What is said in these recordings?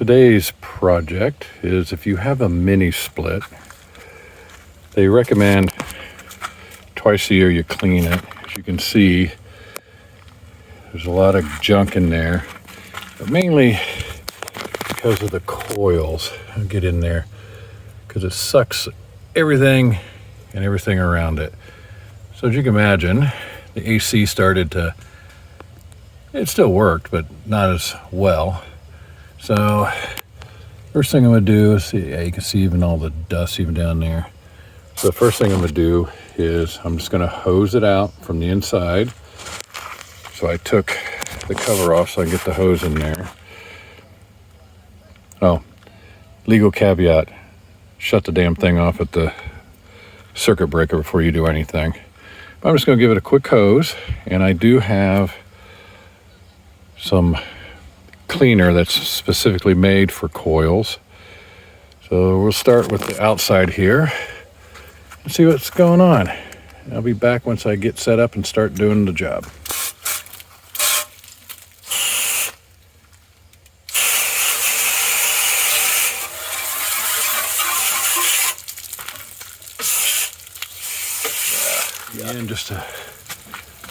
Today's project is if you have a mini split, they recommend twice a year you clean it. As you can see, there's a lot of junk in there, but mainly because of the coils. I'll get in there because it sucks everything and everything around it. So as you can imagine, the AC started to, it still worked, but not as well. So first thing I'm gonna do is see, yeah, you can see even all the dust even down there. So the first thing I'm gonna do is I'm just gonna hose it out from the inside. So I took the cover off so I can get the hose in there. Oh, legal caveat, shut the damn thing off at the circuit breaker before you do anything. But I'm just gonna give it a quick hose, and I do have some cleaner that's specifically made for coils. So we'll start with the outside here and see what's going on. I'll be back once I get set up and start doing the job. And just to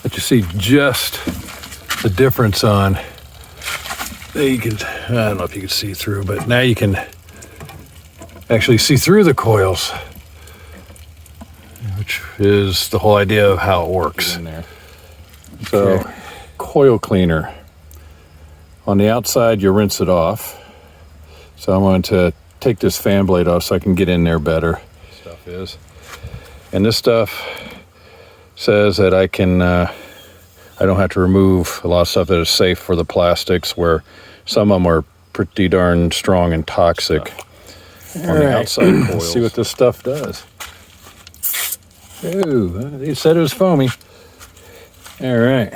let you see just the difference on, you can, I don't know if you can see through, but now you can actually see through the coils, which is the whole idea of how it works. In there. So, okay. Coil cleaner. On the outside, you rinse it off. So I'm going to take this fan blade off so I can get in there better. Stuff is, and this stuff says that I can, I don't have to remove a lot of stuff that is safe for the plastics, where some of them are pretty darn strong and toxic. On the outside coils. Let's see what this stuff does. Ooh, it said it was foamy. All right.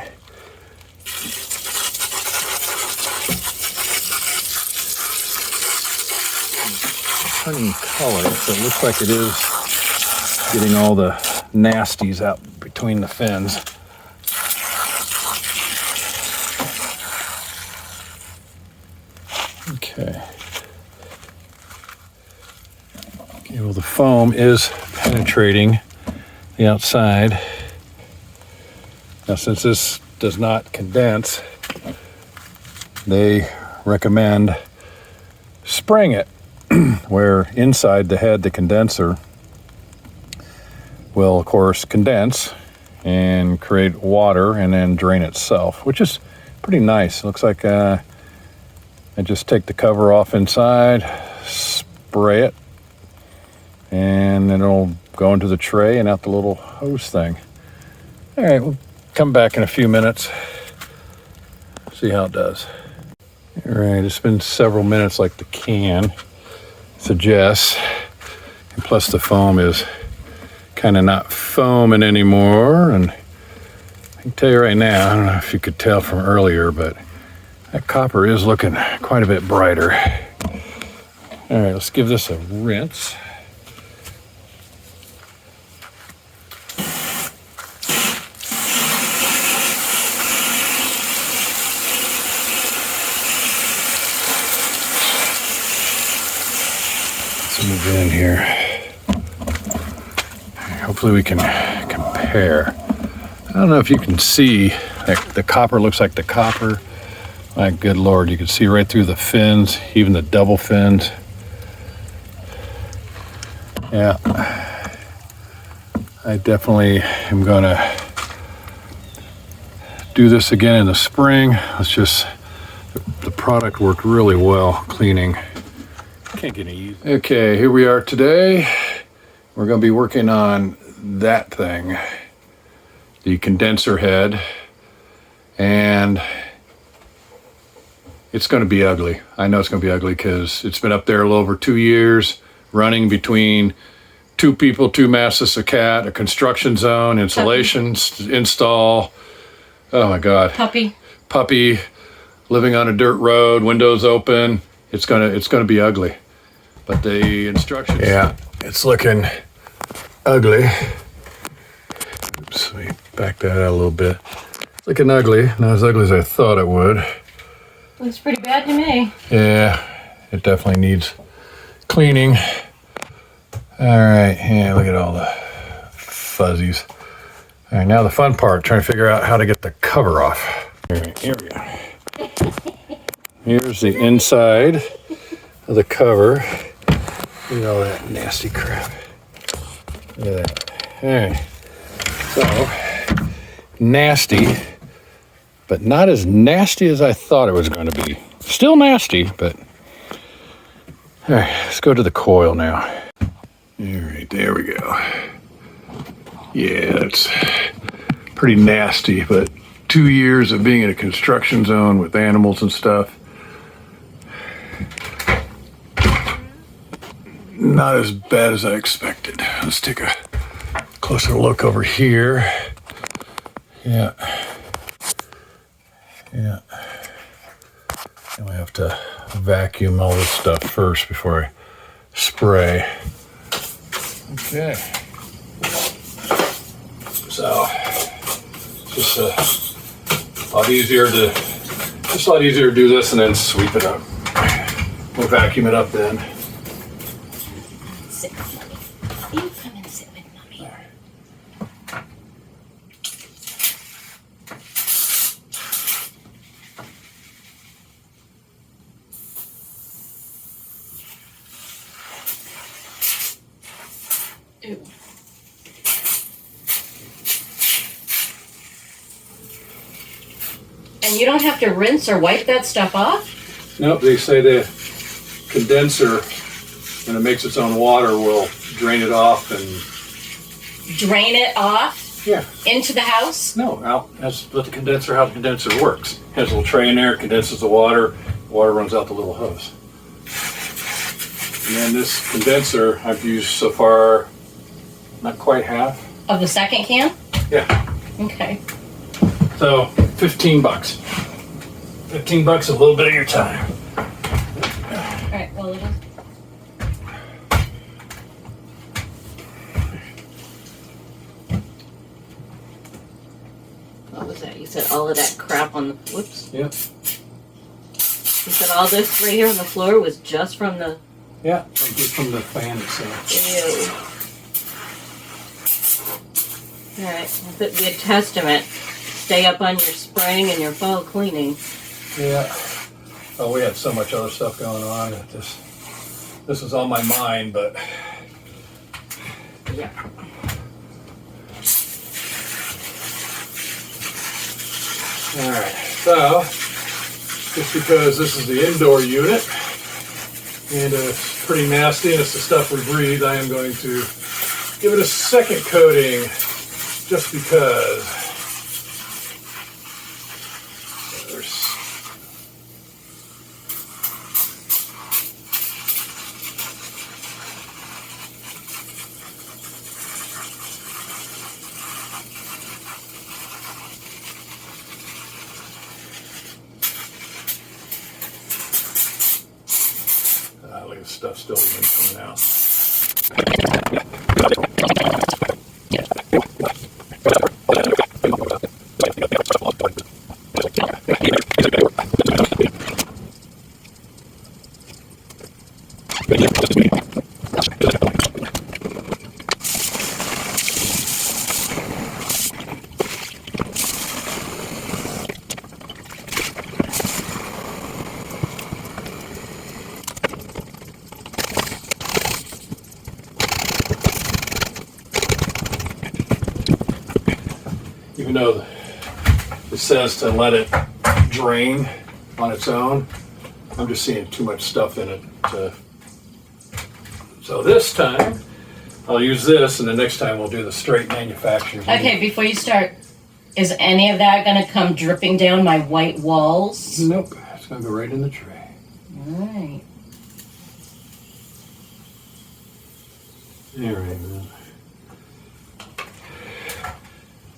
Turning color, so it looks like it is getting all the nasties out between the fins. Okay. Okay, well, the foam is penetrating the outside. Now, since this does not condense, they recommend spraying it, where inside the head, the condenser will, of course, condense and create water and then drain itself, which is pretty nice. It looks like I just take the cover off inside, spray it, and then it'll go into the tray and out the little hose thing. All right, we'll come back in a few minutes, see how it does. All right, it's been several minutes like the can suggests, and plus the foam is kind of not foaming anymore. And I can tell you right now, I don't know if you could tell from earlier, but that copper is looking quite a bit brighter. All right, let's give this a rinse. Let's move in here. Hopefully we can compare. I don't know if you can see, like the copper looks like the copper. My good Lord, you can see right through the fins, even the double fins. Yeah, I definitely am gonna do this again in the spring. It's just, the product worked really well cleaning. Can't get any easy. Okay, here we are today. We're gonna be working on that thing, the condenser head, and it's gonna be ugly. I know it's gonna be ugly because it's been up there a little over 2 years, running between two people, two masses, a cat, a construction zone, insulation, install. Oh my God. Puppy, living on a dirt road, windows open. It's gonna be ugly. But the instructions. Yeah, it's looking ugly. Oops, let me back that out a little bit. It's looking ugly, not as ugly as I thought it would. Looks pretty bad to me. Yeah, it definitely needs cleaning. All right, yeah, look at all the fuzzies. All right, now the fun part, trying to figure out how to get the cover off. All right, here we go. Here's the inside of the cover. Look at all that nasty crap. Look at that. All right, so nasty, but not as nasty as I thought it was going to be. Still nasty, but all right, let's go to the coil now. All right, there we go. Yeah, it's pretty nasty, but 2 years of being in a construction zone with animals and stuff, not as bad as I expected. Let's take a closer look over here. Yeah. And we have to vacuum all this stuff first before I spray. Okay. So it's just a lot easier to do this and then sweep it up. We'll vacuum it up then. Sit with mommy. You come and sit with mommy. Ooh. And you don't have to rinse or wipe that stuff off? Nope, they say the condenser, when it makes its own water, will drain it off and... Drain it off? Yeah. Into the house? No, out. That's what the condenser, how the condenser works. It has a little tray in there, condenses the water runs out the little hose. And then this condenser I've used so far, not quite half. Of the second can? Yeah. Okay. So, $15. $15 a little bit of your time. Alright, well it is. What was that? You said all of that crap on the... Whoops. Yep. You said all this right here on the floor was just from the... Yeah, just from the fan itself. Ew. Alright, if it be a testament, stay up on your spring and your fall cleaning. Yeah. Oh, we had so much other stuff going on that this was on my mind, but... Yeah. Alright, so, just because this is the indoor unit, and it's pretty nasty and it's the stuff we breathe, I am going to give it a second coating, just because. Look at the stuff still even coming out. Even though it says to let it drain on its own, I'm just seeing too much stuff in it. So this time, I'll use this, and the next time we'll do the straight manufactured. Okay, before you start, is any of that going to come dripping down my white walls? Nope, it's going to go right in the tray. Alright. All right, man.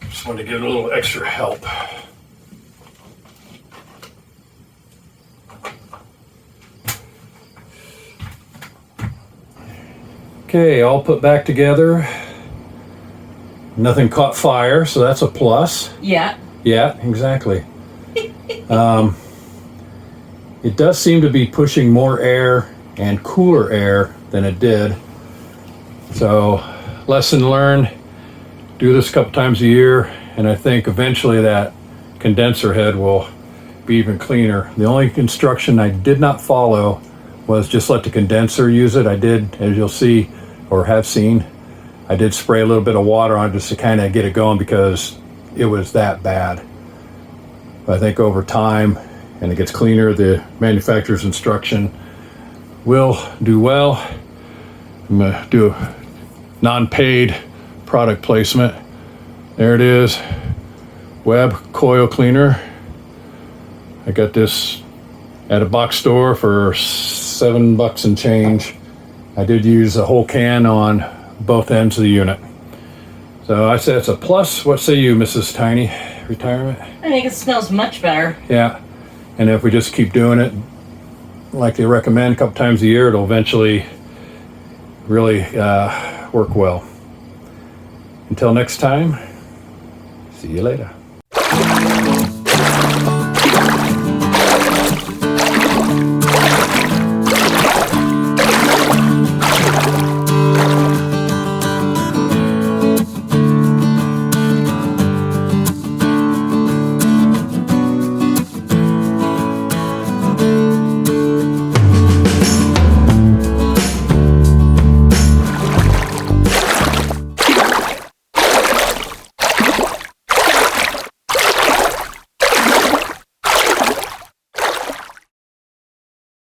Just wanted to give it a little extra help. Okay, all put back together. Nothing caught fire, so that's a plus. Yeah. Yeah, exactly. it does seem to be pushing more air and cooler air than it did. So, lesson learned, do this a couple times a year, and I think eventually that condenser head will be even cleaner. The only instruction I did not follow was just let the condenser use it. I did, as you'll see, or have seen, I did spray a little bit of water on it just to kind of get it going because it was that bad. But I think over time, and it gets cleaner, the manufacturer's instruction will do well. I'm gonna do a non-paid product placement. There it is, Web Coil Cleaner. I got this at a box store for $7 and change. I did use a whole can on both ends of the unit. So I said it's a plus. What say you, Mrs. Tiny Retirement? I think it smells much better. Yeah, and if we just keep doing it like they recommend a couple times a year, it'll eventually really work well. Until next time, see you later.